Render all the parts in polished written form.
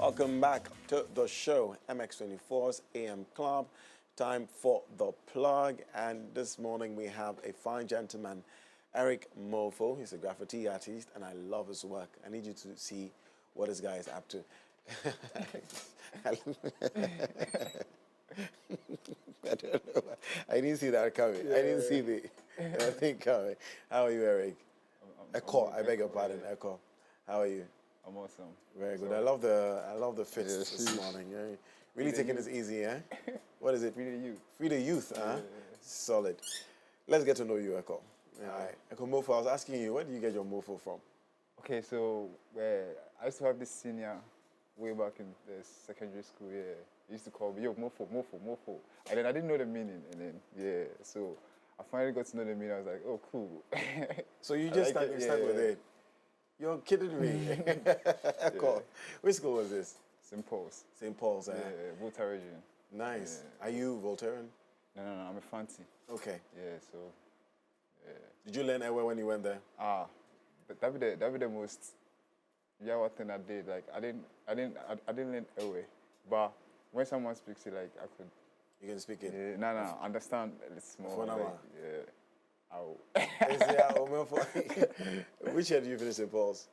Welcome back to the show, MX24's AM Club. Time for the plug. And this morning we have a fine gentleman, Ekow Mofo. He's a graffiti artist and I love his work. I need you to see what this guy is up to. I don't know. I didn't see that coming. Yeah. I didn't see the thing coming. How are you, Eric? Ekow, I beg your pardon, Ekow. How are you? I'm awesome. Very good. I love the fits this morning. Yeah. Really taking this easy, eh? What is it? Free the youth. Free the youth, huh? Solid. Let's get to know you, Ekow. All right. Ekow Mofo, I was asking you, where do you get your mofo from? Okay, so I used to have this senior way back in the secondary school. Yeah, he used to call me, yo, mofo, mofo, mofo, and then I didn't know the meaning, and then so I finally got to know the meaning. I was like, oh, cool. So you just stuck with it. You're kidding me. Cool. Which school was this? St. Paul's. St. Paul's, eh? Yeah, Volta region. Nice. Yeah. Are you Voltairean? No, I'm a fancy. Okay. Yeah, so. Yeah. Did you learn anywhere when you went there? That be the most. Yeah, what thing I did. Like I didn't learn away, but when someone speaks it, like I could. You can speak it. Yeah, no, understand. It's more. Like, yeah. Which year did you finish St. Paul's?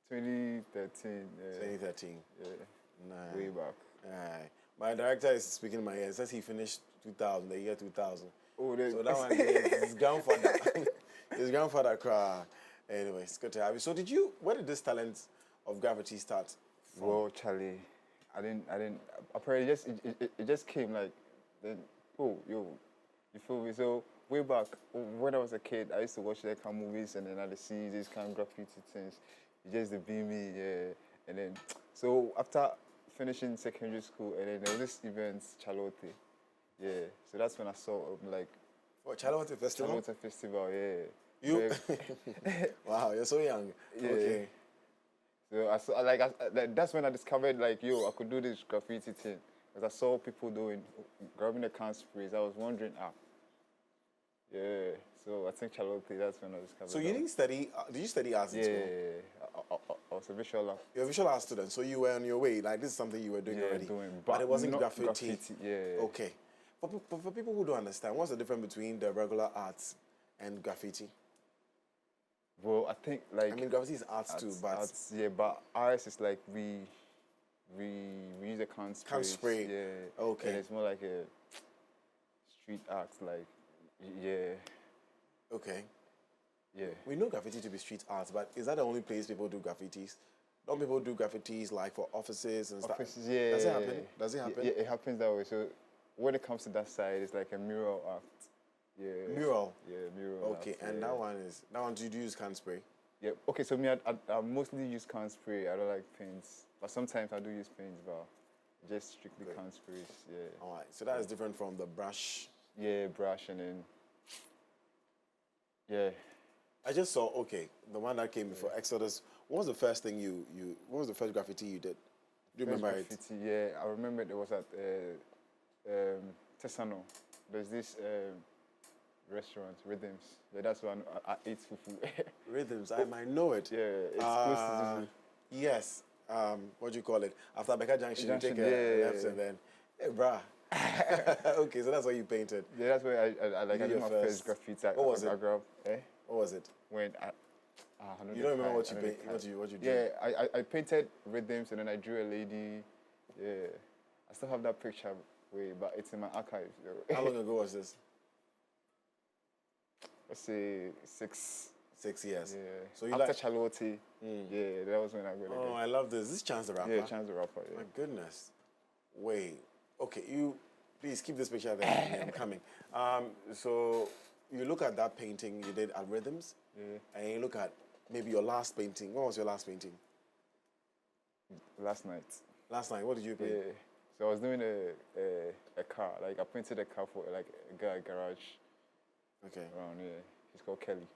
2013. 2013. Yeah. Nice. Way back. Aye. My director is speaking in my ear. It says he finished 2000, the year 2000. Oh, so that one is his grandfather. His grandfather cried. Anyway, it's good to have you. So where did this talent of graffiti start from? Well, Charlie, I didn't, apparently it just came like, then, oh, yo, you feel me? So way back, when I was a kid, I used to watch the kind of movies and then I'd see these kind of graffiti things. It just beat me, yeah. And then, so after finishing secondary school, and then there was this event, Charlotte. Yeah, so that's when I saw, like... What, Charlotte Festival? Charlotte Festival, yeah. You? Wow, you're so young. Yeah. Okay. So that's when I discovered, like, yo, I could do this graffiti thing. Because I saw people grabbing the can sprays. I was wondering, yeah. So I think Charlotte, that's when I discovered. So you didn't study, did you study arts in school? Yeah. I was a visual art. You're a visual art student, so you were on your way. Like, this is something you were doing already. But it wasn't graffiti. Yeah. Okay. For people who don't understand, what's the difference between the regular arts and graffiti? Well, I think, like... I mean, graffiti is arts too, but... Arts, yeah, but ours is like we use a can spray. Can spray. Yeah. Okay. And it's more like a street art, like, yeah. Okay. Yeah. We know graffiti to be street art, but is that the only place people do graffitis? Don't people do graffitis like for offices and stuff? Offices, yeah. Does it happen? Does it happen? Yeah, it happens that way. So when it comes to that side, it's like a mural art. Yeah. Mural? Yeah, mural. Okay, art, and that one, do you use can spray? Yeah, okay, so me, I mostly use can spray. I don't like paints. But sometimes I do use paints, but just strictly can sprays, yeah. All right, so that is different from the brush. Yeah, brush and then, yeah. I just saw, okay, the one that came before Exodus. What was the first thing what was the first graffiti you did? Do you remember graffiti, it? Yeah, I remember it was at Tesano. There's this restaurant, Rhythms. Yeah, that's when I ate fufu. Rhythms, I might know it. Yeah, it's close to yes. What do you call it? After Becca Junction, you take a left and then, hey, brah. Okay, so that's what you painted. Yeah, that's where I did my first graffiti. What was it? What was it? When you don't remember what you did? Yeah, I painted rhythms and then I drew a lady. Yeah, I still have that picture, but it's in my archives. How long ago was this? Let's say 6 years. Yeah. So you after Charlotte, yeah, that was when I got. Oh, I love this. This is Chance the Rapper. Yeah, Chance the Rapper. Yeah. My goodness. Wait. Okay, you please keep this picture there. I'm coming. So you look at that painting you did at Rhythms, and you look at maybe your last painting. What was your last painting? Last night. Last night. What did you paint? Yeah. So I was doing a car. Like I painted a car for like a guy garage. Okay. Around here. He's called Kelly.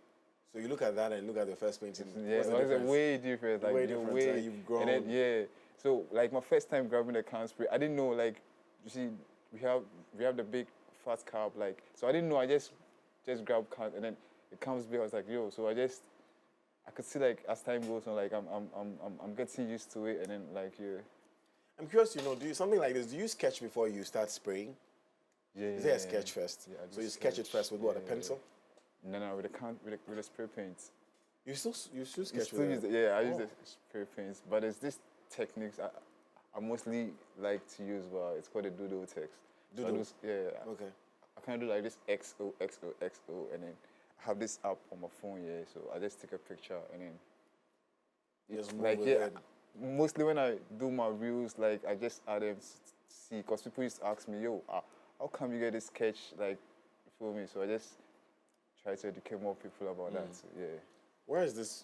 So you look at that and look at the first painting. Yeah, it's way different. Like way different. You've grown. And then, yeah. So like my first time grabbing the can spray, I didn't know, like, you see, we have the big fat carb, like, so I didn't know. I just grab can and then it comes big. I was like, yo. So I I could see like as time goes on, like I'm getting used to it, and then like yeah. I'm curious, do you something like this? Do you sketch before you start spraying? Yeah. Is there a sketch first? Yeah, I So do you sketch it first with what, a pencil? No, with a spray paint. You still sketch Still with use I use the spray paints, but there's this techniques I mostly like to use. It's called a doodle text. Doodle. So Okay. I kind of do like this XO XO XO, and then I have this app on my phone. Yeah, so I just take a picture and then Just move like with yeah. it. Mostly when I do my reels, like I just add them to see, because people used to ask me, yo, how come you get this sketch, like, you feel me? So I just try to educate more people about that. So, yeah. Where is this?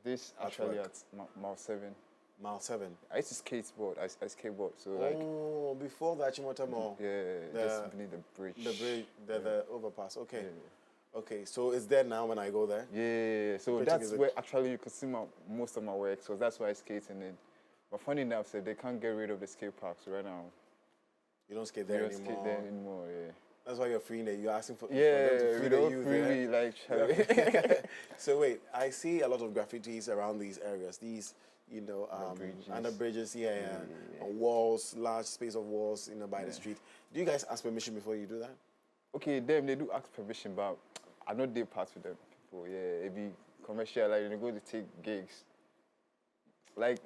This actually at Mile 7. Mile 7. I used to skateboard. I skateboard. So like. Oh, before that, Chimota Mall. Yeah, just beneath the bridge. The bridge, the overpass. Okay. Yeah. Okay, so it's there now when I go there? Yeah. So that's where actually you could see most of my work. So that's why I skate in it. But funny enough, so they can't get rid of the skate park. So right now. You don't skate there anymore? You don't skate there anymore, yeah. That's why you're freeing it. You're asking for, yeah, for them to free the youth freely, like. So wait, I see a lot of graffitis around these areas. These, under bridges, on walls, large space of walls, by the street. Do you guys ask permission before you do that? Okay, they do ask permission, but I know they pass with them people. Yeah, it be commercial, like they go to take gigs. Like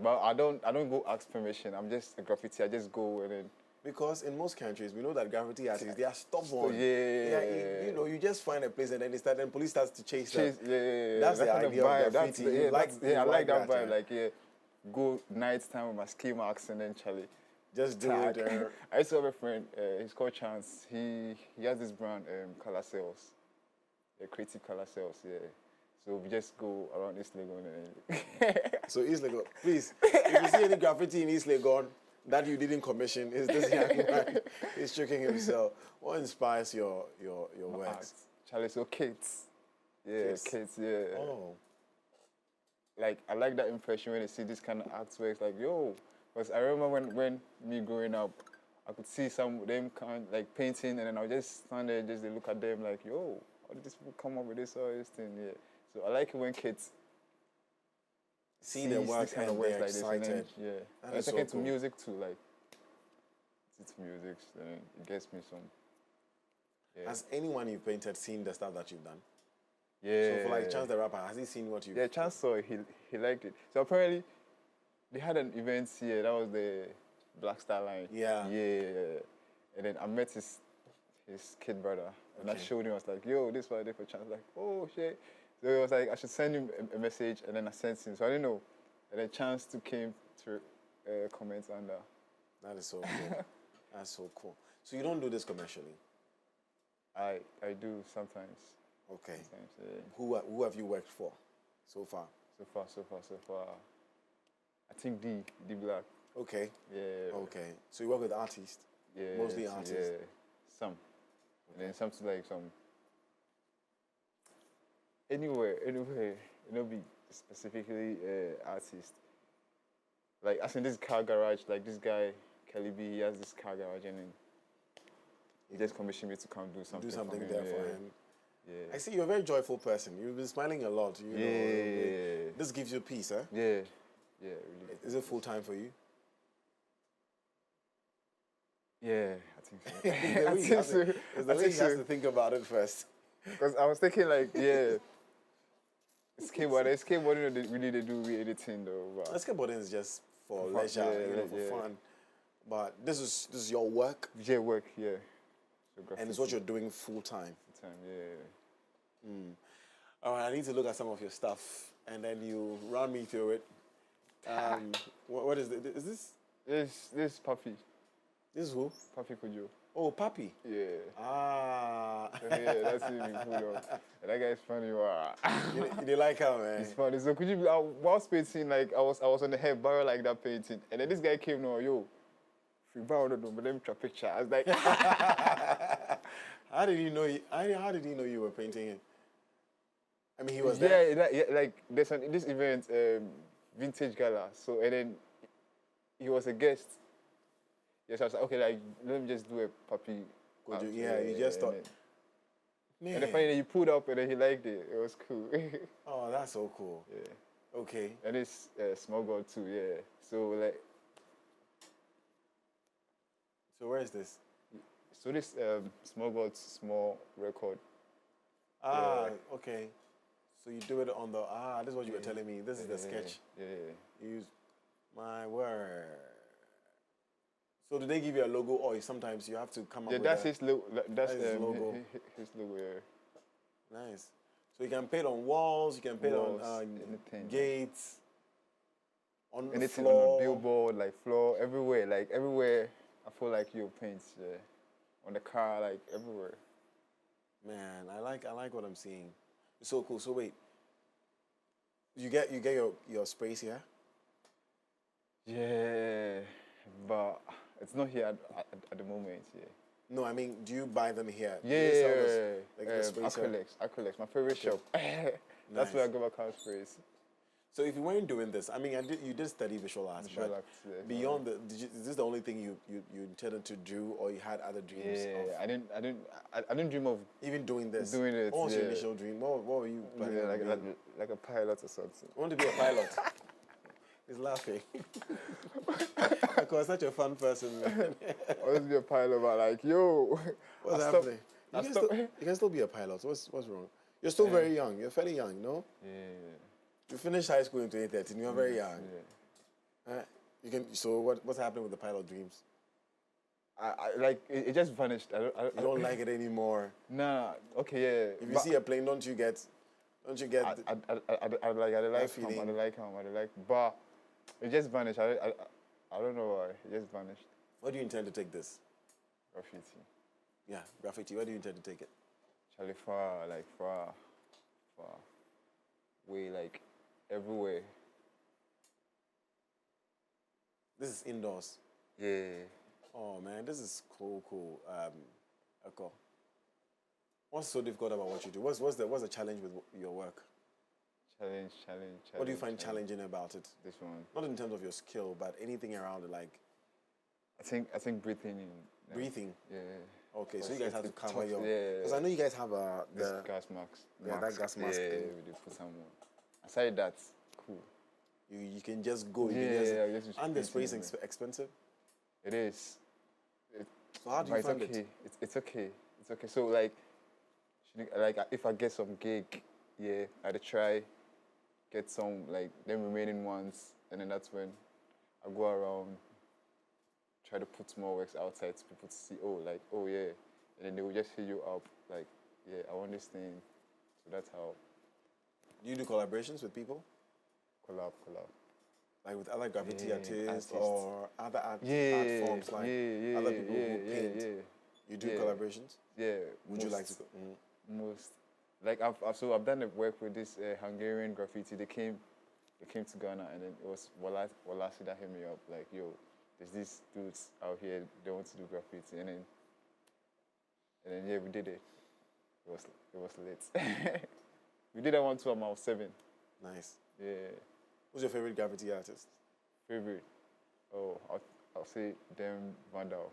but I don't go ask permission. I'm just a graffiti. I just go and then. Because in most countries, we know that graffiti artists, they are stubborn. Yeah. You just find a place and then police starts to chase them. Yeah. That's the idea of graffiti. I like that vibe. Like, go night time with my ski marks and then Charlie. Just do it. I used to have a friend, he's called Chance. He has this brand, color sales. Creative color sales, yeah. So we just go around East Legon. So East Legon, please, if you see any graffiti in East Legon that you didn't commission, is this young man. He's tricking himself. What inspires your works? Art. Charlie, so kids. Yeah, kids, yeah. Oh. Like, I like that impression when I see this kind of artworks, like, yo. Because I remember when me growing up, I could see some of them kind like painting, and then I would just stand there, just look at them like, yo, how did this people come up with this thing? Yeah. So I like it when kids see their work kind of works like excited. This. And then, That is I take it so to music too, like it's music, then it gets me some. Yeah. Has anyone you've painted seen the stuff that you've done? Yeah. So for like Chance the Rapper, has he seen what you've? Yeah, Chance saw it. He liked it. So apparently, they had an event here. That was the Black Star Line. Yeah. Yeah. And then I met his kid brother, and I showed him. I was like, "Yo, this is what I did for Chance." Like, "Oh shit." So it was like I should send him a message, and then I sent him. So I didn't know. And then Chance came to comment under. That is so cool. That's so cool. So you don't do this commercially? I do sometimes. Okay. Sometimes, yeah. Who have you worked for so far? So far. I think D Black. Okay. Yeah. Okay. So you work with artists? Yeah. Mostly artists? Yeah. Some. Okay. And then something like some. Anywhere. Be specifically artist. Like, as in this car garage, like this guy, Kelly B, he has this car garage, and then he just commissioned me to come do something. Do something there for him. Yeah. I see you're a very joyful person. You've been smiling a lot. You know, this gives you peace, huh? Yeah. Yeah, really. Is it full time for you? Yeah, I think so. It's the way he has to think about it first. Because I was thinking like, skateboarding, they do re-editing though. Skateboarding is just for leisure, for fun. But this is your work? Yeah, work, yeah. So and it's what you're doing full time? Full time, yeah. All right, I need to look at some of your stuff, and then you run me through it. What is this? Is this? This Papi. This is who? Papi Kojo. Oh, Papi. Yeah. Yeah, that's him. That guy is funny. Wow. You like him, man. It's funny. So could you? Whilst painting, like I was on the head barrel like that painting, and then this guy came. No, yo, free barrel, but let me try a picture. I was like, how did he know? How did he know you were painting him? I mean, he was there. Yeah, like there's this event, vintage gala. So and then he was a guest. Yes, I was like, okay, like let me just do a Papi. You just thought. Man. And the funny that you pulled up and then he liked it. It was cool. Oh, that's so cool. Yeah. Okay. And it's small god too. Yeah. So like. So where is this? So this small god's small record. Ah, okay. So you do it on the this is what you were telling me. This is the sketch. Yeah. You use my word. So do they give you a logo, or sometimes you have to come up with that's his logo. That's his logo. His logo. Yeah. Nice. So you can paint on walls. You can paint on anything. gates. On the Anything floor. on a billboard, like floor, everywhere. Like everywhere, I feel like you paint. Yeah. On the car, like everywhere. Man, I like what I'm seeing. It's so cool. So wait, you get your sprays here? Yeah, but it's not here at the moment. Yeah. No, I mean, do you buy them here? Do Yeah, they sell this, like the sprays here? Acrylics, my favorite shop. That's where I get my car sprays. So if you weren't doing this, I mean, you did study visual arts, but beyond is this the only thing you intended to do, or you had other dreams? Yeah, I didn't dream of even doing this. Doing it. What was your initial dream? What were you planning on being? Like a pilot or something. I want to be a pilot. He's laughing. Because such a fun person, man. I want to be a pilot, but like, yo, what's happening? You can still be a pilot. What's wrong? You're still very young. You're fairly young, no? Yeah. You finished high school in 2013. You're very young. Yeah. You can. So what's happening with the pilot dreams? I like it just vanished. You don't like it anymore. Nah. Okay. Yeah. If you see a plane, don't you get? I like him. But it just vanished. I don't know why. It just vanished. Where do you intend to take this? Graffiti. Yeah, graffiti. Where do you intend to take it? Charlie, far. Way, like, everywhere. This is indoors. Yeah. Oh man, this is cool. Ekow. What's so difficult about what you do? What's the challenge with your work? Challenge. What do you find challenging about it? This one. Not in terms of your skill, but anything around it, like. I think breathing in. Breathing. Yeah. Okay, so you guys have to cover your. Yeah. Because I know you guys have the gas mask. Yeah, that gas mask. Yeah, we do put some more. Aside that, cool. You can just go. And the spray is expensive. It is. So how do you find it? It's okay. So like if I get some gig, yeah, I'd try get some like them remaining ones, and then that's when I go around, try to put more works outside so people to see. Oh yeah, and then they will just hit you up like, yeah, I want this thing. So that's how. Do you do collaborations with people? Collab. Like with other graffiti artists or other art forms, like other people who paint. Yeah. You do collaborations? Yeah. Would you like to? Most. Like I've done the work with this Hungarian graffiti. They came to Ghana, and then it was Walasi that hit me up. Like, yo, there's these dudes out here. They want to do graffiti, and then yeah, we did it. It was lit. We did that one too when I was 7. Nice. Yeah. Who's your favorite graffiti artist? Favorite? Oh, I'll say Dem Vandal.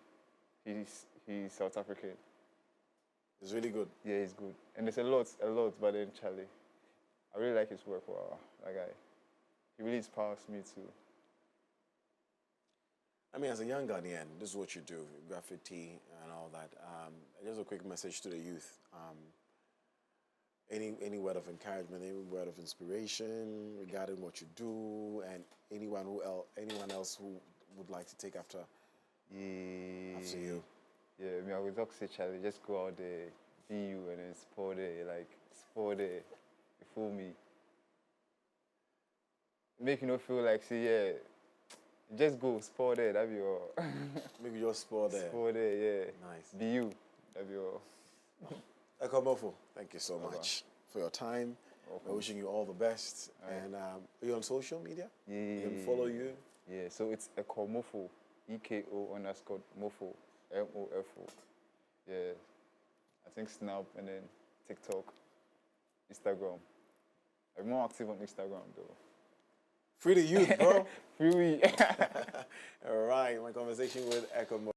He's South African. He's really good. Yeah, he's good. And there's a lot, but then Charlie. I really like his work. Wow, that guy. He really inspires me too. I mean, as a young Ghanaian, this is what you do, graffiti and all that. Just a quick message to the youth. Any word of encouragement, any word of inspiration regarding what you do, and anyone else who would like to take after you. Yeah, I would talk to Charlie, just go out there, be you, and then sport it. You feel me? Make you not feel like, just go, sport it, that'd be all. Maybe just sport there. Sport it, yeah. Nice. Be you, that'd be all. Ekow Mofo, thank you so much for your time. We're wishing you all the best. Right. And are you on social media? Yeah. We can follow you. Yeah, so it's Ekow Mofo, EKO_Mofo, MOFO. Yeah, I think Snap and then TikTok, Instagram. I'm more active on Instagram though. Free the youth, bro. Free. All right, my conversation with Ekow Mofo.